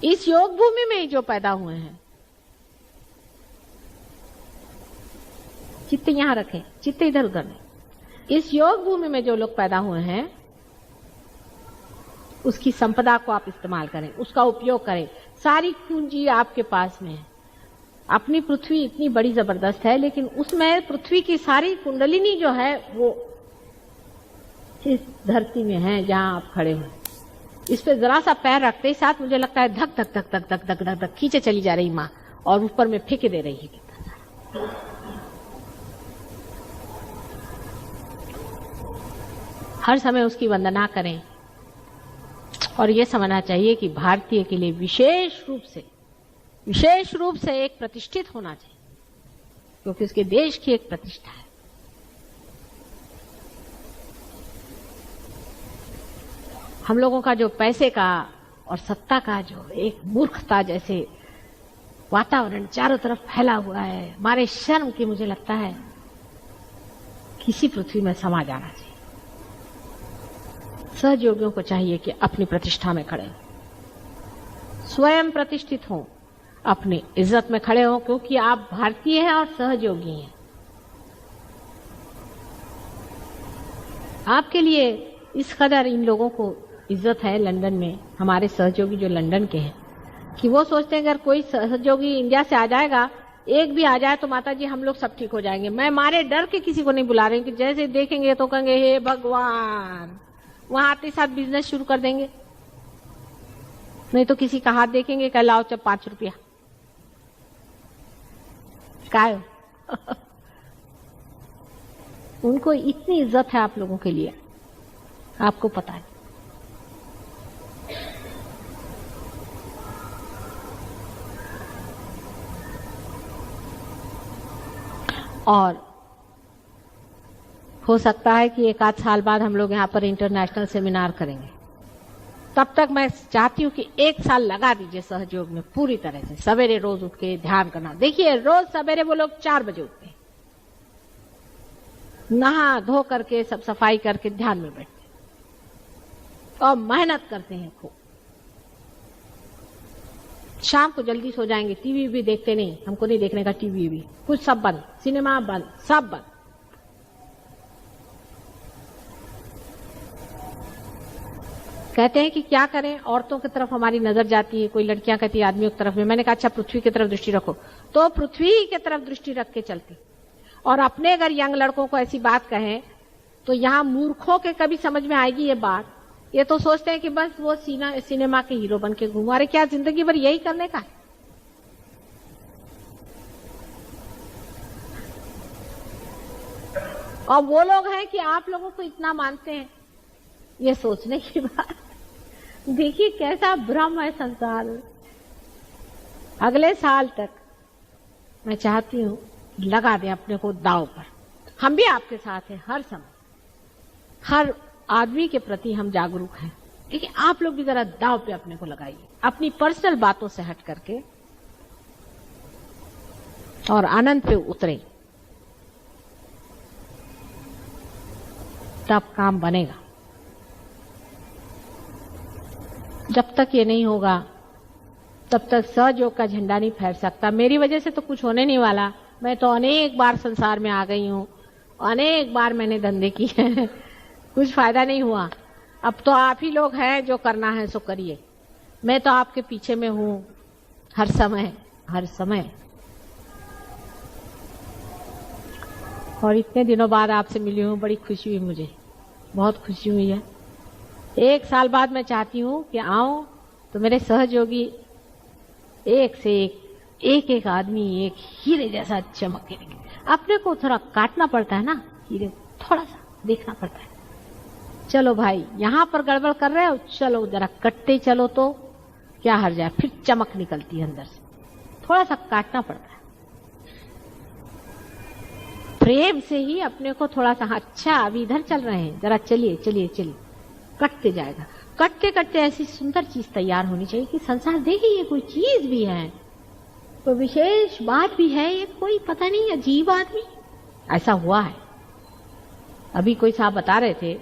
इस योग भूमि में ही जो पैदा हुए हैं, चित्त यहां रखें, चित्त इधर उधर नहीं, इस योग भूमि में जो लोग पैदा हुए हैं उसकी संपदा को आप इस्तेमाल करें, उसका उपयोग करें। सारी पूंजी आपके पास में है। अपनी पृथ्वी इतनी बड़ी जबरदस्त है, लेकिन उसमें पृथ्वी की सारी कुंडलिनी जो है वो इस धरती में है जहां आप खड़े हो। इस पे जरा सा पैर रखते ही साथ मुझे लगता है धक धक धक धक धक धक धक धक खींचे चली जा रही माँ, और ऊपर में फेंके दे रही है। हर समय उसकी वंदना करें और ये समझना चाहिए कि भारतीय के लिए विशेष रूप से एक प्रतिष्ठित होना चाहिए, क्योंकि उसके देश की एक प्रतिष्ठा है। हम लोगों का जो पैसे का और सत्ता का जो एक मूर्खता जैसे वातावरण चारों तरफ फैला हुआ है, हमारे शर्म की मुझे लगता है किसी पृथ्वी में समा जाना चाहिए। सहयोगियों को चाहिए कि अपनी प्रतिष्ठा में खड़े हों, स्वयं प्रतिष्ठित हों, अपनी इज्जत में खड़े हों, क्योंकि आप भारतीय हैं और सहयोगी हैं। आपके लिए इस कदर इन लोगों को इज्जत है लंदन में, हमारे सहयोगी जो लंदन के हैं, कि वो सोचते हैं अगर कोई सहयोगी इंडिया से आ जाएगा, एक भी आ जाए तो माता जी हम लोग सब ठीक हो जाएंगे। मैं मारे डर के किसी को नहीं बुला रही कि जैसे देखेंगे तो कहेंगे हे भगवान, वहां आते साथ बिजनेस शुरू कर देंगे। नहीं तो किसी का हाथ देखेंगे, कह लाओ चल 5 रुपया काय उनको इतनी इज्जत है आप लोगों के लिए, आपको पता है। और हो सकता है कि 1 आध साल बाद हम लोग यहाँ पर इंटरनेशनल सेमिनार करेंगे। तब तक मैं चाहती हूँ कि 1 साल लगा दीजिए सहयोग में पूरी तरह से, सवेरे रोज उठ के ध्यान करना। देखिए रोज सवेरे वो लोग 4 बजे उठते हैं, नहा धो करके सब सफाई करके ध्यान में बैठते हैं और मेहनत करते हैं खूब। शाम को जल्दी सो जाएंगे, टीवी भी देखते नहीं, हमको नहीं देखने का टीवी भी, कुछ सब बंद, सिनेमा बंद, सब बंद। कहते हैं कि क्या करें, औरतों की तरफ हमारी नजर जाती है, कोई लड़कियां कहती है आदमियों की तरफ में। मैंने कहा अच्छा पृथ्वी की तरफ दृष्टि रखो, तो पृथ्वी की तरफ दृष्टि रख के चलती। और अपने अगर यंग लड़कों को ऐसी बात कहें तो यहाँ मूर्खों के कभी समझ में आएगी ये बात। ये तो सोचते हैं कि बस वो सिनेमा के हीरो बन के घूमो। अरे क्या जिंदगी भर यही करने का है? और वो लोग हैं कि आप लोगों को इतना मानते हैं, ये सोचने की बात। देखिए कैसा भ्रम है संसार। अगले साल तक मैं चाहती हूं लगा दें अपने को दांव पर। हम भी आपके साथ हैं हर समय, हर आदमी के प्रति हम जागरूक हैं, लेकिन आप लोग भी जरा दांव पे अपने को लगाइए, अपनी पर्सनल बातों से हट करके, और आनंद पे उतरे, तब काम बनेगा। जब तक ये नहीं होगा तब तक सहयोग का झंडा नहीं फहर सकता। मेरी वजह से तो कुछ होने नहीं वाला। मैं तो अनेक बार संसार में आ गई हूं, अनेक बार मैंने धंधे किए हैं, कुछ फायदा नहीं हुआ। अब तो आप ही लोग हैं, जो करना है सो करिए। मैं तो आपके पीछे में हूं हर समय, हर समय। और इतने दिनों बाद आपसे मिली हूं, बड़ी खुशी हुई, मुझे बहुत खुशी हुई है। 1 साल बाद मैं चाहती हूं कि आऊं तो मेरे सहयोगी एक से एक आदमी एक हीरे जैसा चमके। अपने को थोड़ा काटना पड़ता है ना, हीरे थोड़ा सा देखना पड़ता है। चलो भाई यहां पर गड़बड़ कर रहे हो, चलो जरा कटते चलो तो क्या हर जाए, फिर चमक निकलती है अंदर से। थोड़ा सा काटना पड़ता है प्रेम से ही अपने को थोड़ा सा। अच्छा अभी इधर चल रहे हैं, जरा चलिए चलिए चलिए, कटते जाएगा। कटते कटते ऐसी सुंदर चीज तैयार होनी चाहिए कि संसार देखिए ये कोई चीज भी है, कोई विशेष बात भी है, ये कोई पता नहीं अजीब आदमी। ऐसा हुआ है। अभी कोई साहब बता रहे थे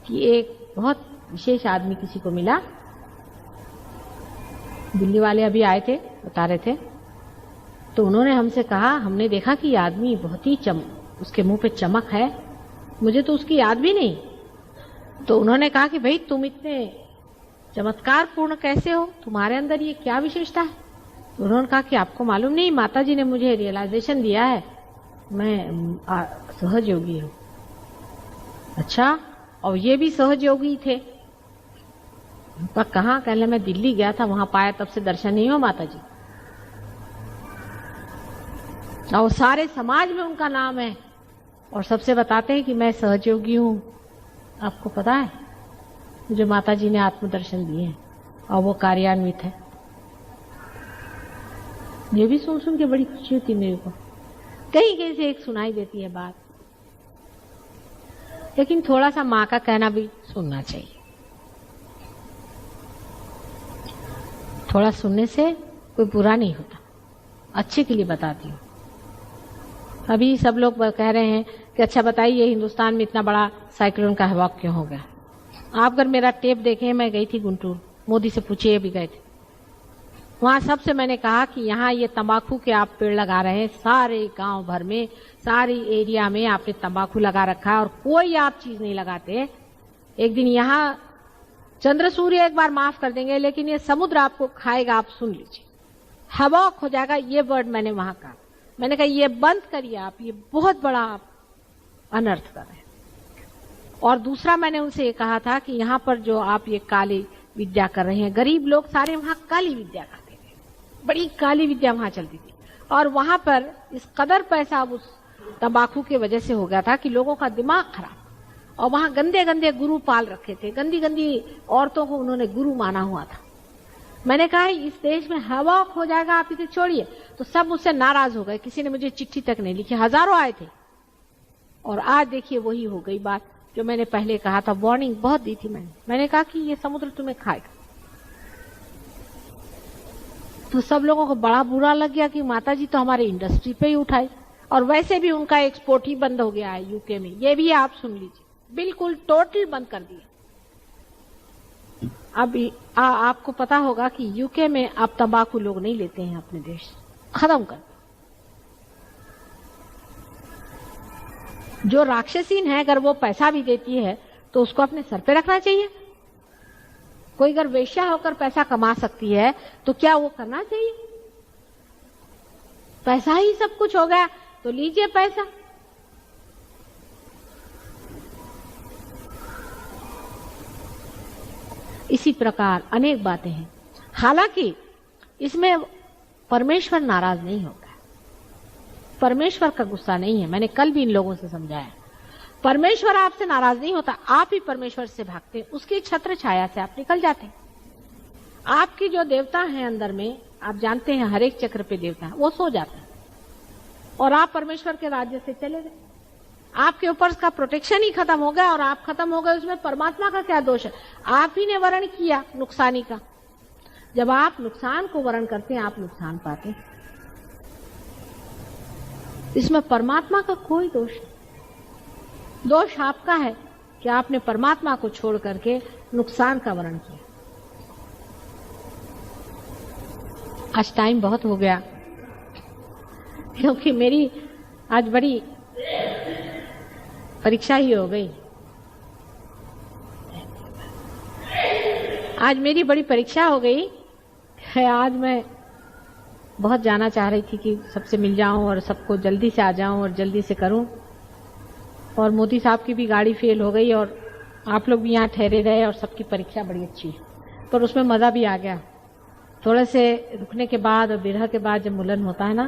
कि एक बहुत विशेष आदमी किसी को मिला, दिल्ली वाले अभी आए थे, बता रहे थे, तो उन्होंने हमसे कहा, हमने देखा कि ये आदमी बहुत ही उसके मुंह पे चमक है, मुझे तो उसकी याद भी नहीं। तो उन्होंने कहा कि भाई तुम इतने चमत्कार पूर्ण कैसे हो, तुम्हारे अंदर ये क्या विशेषता है? तो उन्होंने कहा कि आपको मालूम नहीं, माता जी ने मुझे रियलाइजेशन दिया है, मैं सहज योगी हूं। अच्छा, और ये भी सहज योगी थे? पर कहाँ? कहले मैं दिल्ली गया था, वहां पाया, तब से दर्शन नहीं हो माता जी। और सारे समाज में उनका नाम है, और सबसे बताते हैं कि मैं सहयोगी हूं। आपको पता है मुझे माता जी ने आत्मदर्शन दिए हैं और वो कार्यान्वित है। ये भी सुन के बड़ी खुशी होती मेरे को। कहीं कहीं से एक सुनाई देती है बात, लेकिन थोड़ा सा माँ का कहना भी सुनना चाहिए। थोड़ा सुनने से कोई बुरा नहीं होता, अच्छे के लिए बताती हूँ। अभी सब लोग कह रहे हैं कि अच्छा बताइए हिंदुस्तान में इतना बड़ा साइक्लोन का हवा क्यों हो गया। आप अगर मेरा टेप देखें, मैं गई थी गुंटूर, मोदी से पूछिए, भी गए थे वहां। सबसे मैंने कहा कि यहाँ ये तंबाकू के आप पेड़ लगा रहे हैं, सारे गांव भर में, सारी एरिया में आपने तंबाकू लगा रखा है और कोई आप चीज नहीं लगाते। एक दिन यहाँ चंद्र सूर्य एक बार माफ कर देंगे, लेकिन ये समुद्र आपको खाएगा, आप सुन लीजिए, हवाक हो जाएगा। ये वर्ड मैंने वहां कहा। मैंने कहा ये बंद करिए आप, ये बहुत बड़ा आप अनर्थ कर रहे हैं। और दूसरा मैंने उनसे ये कहा था कि यहाँ पर जो आप ये काली विद्या कर रहे हैं, गरीब लोग सारे वहां काली विद्या करते थे, बड़ी काली विद्या वहां चलती थी, और वहां पर इस कदर पैसा उस तंबाकू की वजह से हो गया था कि लोगों का दिमाग खराब। और वहां गंदे गंदे गुरु पाल रखे थे, गंदी गंदी औरतों को उन्होंने गुरु माना हुआ था। मैंने कहा इस देश में हवा हो जाएगा, आप इसे छोड़िए। तो सब मुझसे नाराज हो गए, किसी ने मुझे चिट्ठी तक नहीं लिखी, हजारों आए थे। और आज देखिए वही हो गई बात जो मैंने पहले कहा था, वार्निंग बहुत दी थी मैंने कहा कि ये समुद्र तुम्हें खाएगा। तो सब लोगों को बड़ा बुरा लग गया कि माता जी तो हमारे इंडस्ट्री पे ही उठाई, और वैसे भी उनका एक्सपोर्ट ही बंद हो गया है यूके में। ये भी आप सुन लीजिए, बिल्कुल टोटल बंद कर दिया। अब आपको पता होगा कि यूके में अब तंबाकू लोग नहीं लेते हैं, अपने देश खत्म कर। जो राक्षसीन है, अगर वो पैसा भी देती है तो उसको अपने सर पे रखना चाहिए। कोई अगर वेश्या होकर पैसा कमा सकती है तो क्या वो करना चाहिए? पैसा ही सब कुछ हो गया तो लीजिए पैसा। इसी प्रकार अनेक बातें हैं। हालांकि इसमें परमेश्वर नाराज नहीं होगा, परमेश्वर का गुस्सा नहीं है। मैंने कल भी इन लोगों से समझाया, परमेश्वर आपसे नाराज नहीं होता, आप ही परमेश्वर से भागते हैं, उसकी छत्र छाया से आप निकल जाते हैं। आपकी जो देवता हैं अंदर में, आप जानते हैं हर एक चक्र पे देवता है, वो सो जाते हैं और आप परमेश्वर के राज्य से चले गए। आपके ऊपर का प्रोटेक्शन ही खत्म हो गया और आप खत्म हो गए। उसमें परमात्मा का क्या दोष है? आप ही ने वर्ण किया नुकसानी का। जब आप नुकसान को वर्ण करते हैं, आप नुकसान पाते हैं। इसमें परमात्मा का कोई दोष नहीं। दोष आपका है कि आपने परमात्मा को छोड़ करके नुकसान का वर्ण किया। आज टाइम बहुत हो गया, क्योंकि मेरी आज बड़ी परीक्षा ही हो गई। आज मेरी बड़ी परीक्षा हो गई है। आज मैं बहुत जाना चाह रही थी कि सबसे मिल जाऊं और सबको जल्दी से आ जाऊं और जल्दी से करूं। और मोदी साहब की भी गाड़ी फेल हो गई और आप लोग भी यहाँ ठहरे रहे और सबकी परीक्षा बड़ी अच्छी है, पर उसमें मजा भी आ गया। थोड़े से रुकने के बाद और विरह के बाद जब मिलन होता है ना,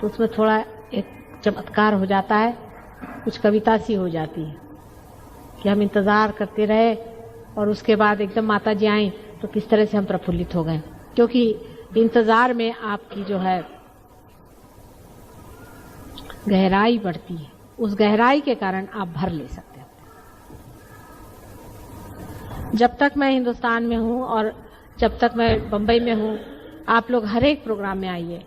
तो उसमें थोड़ा एक चमत्कार हो जाता है, कुछ कविता सी हो जाती है कि हम इंतजार करते रहे और उसके बाद एकदम माता जी आई तो किस तरह से हम प्रफुल्लित हो गए। क्योंकि इंतजार में आपकी जो है गहराई बढ़ती है, उस गहराई के कारण आप भर ले सकते हैं। जब तक मैं हिंदुस्तान में हूं और जब तक मैं बंबई में हूं, आप लोग हर एक प्रोग्राम में आइए।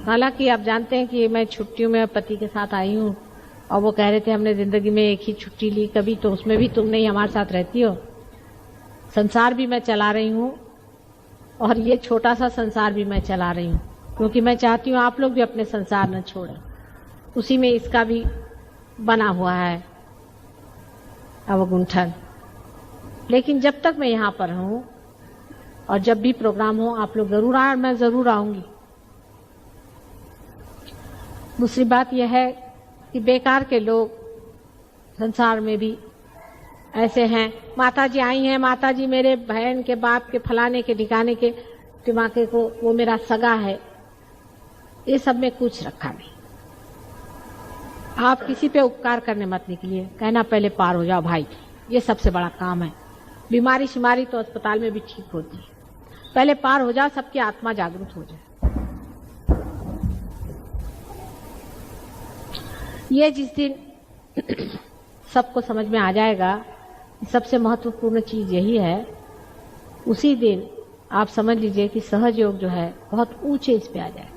हालांकि आप जानते हैं कि मैं छुट्टियों में पति के साथ आई हूं और वो कह रहे थे हमने जिंदगी में एक ही छुट्टी ली कभी, तो उसमें भी तुम नहीं हमारे साथ रहती हो। संसार भी मैं चला रही हूं और ये छोटा सा संसार भी मैं चला रही हूँ, क्योंकि मैं चाहती हूँ आप लोग भी अपने संसार न छोड़ें। उसी में इसका भी बना हुआ है अवगुंठन। लेकिन जब तक मैं यहाँ पर हूँ और जब भी प्रोग्राम हो आप लोग जरूर आए, मैं जरूर आऊंगी। दूसरी बात यह है कि बेकार के लोग संसार में भी ऐसे हैं, माता जी आई हैं, माता जी मेरे बहन के बाप के फलाने के ठिकाने के टिमाके को, वो मेरा सगा है, ये सब में कुछ रखा नहीं। आप किसी पे उपकार करने मत निकलिए, कहना पहले पार हो जाओ भाई, ये सबसे बड़ा काम है। बीमारी शिमारी तो अस्पताल में भी ठीक होती है, पहले पार हो जाओ, सबकी आत्मा जागरूक हो जाए। ये जिस दिन सबको समझ में आ जाएगा, सबसे महत्वपूर्ण चीज यही है, उसी दिन आप समझ लीजिए कि सहज योग जो है बहुत ऊंचे इस पे आ जाए।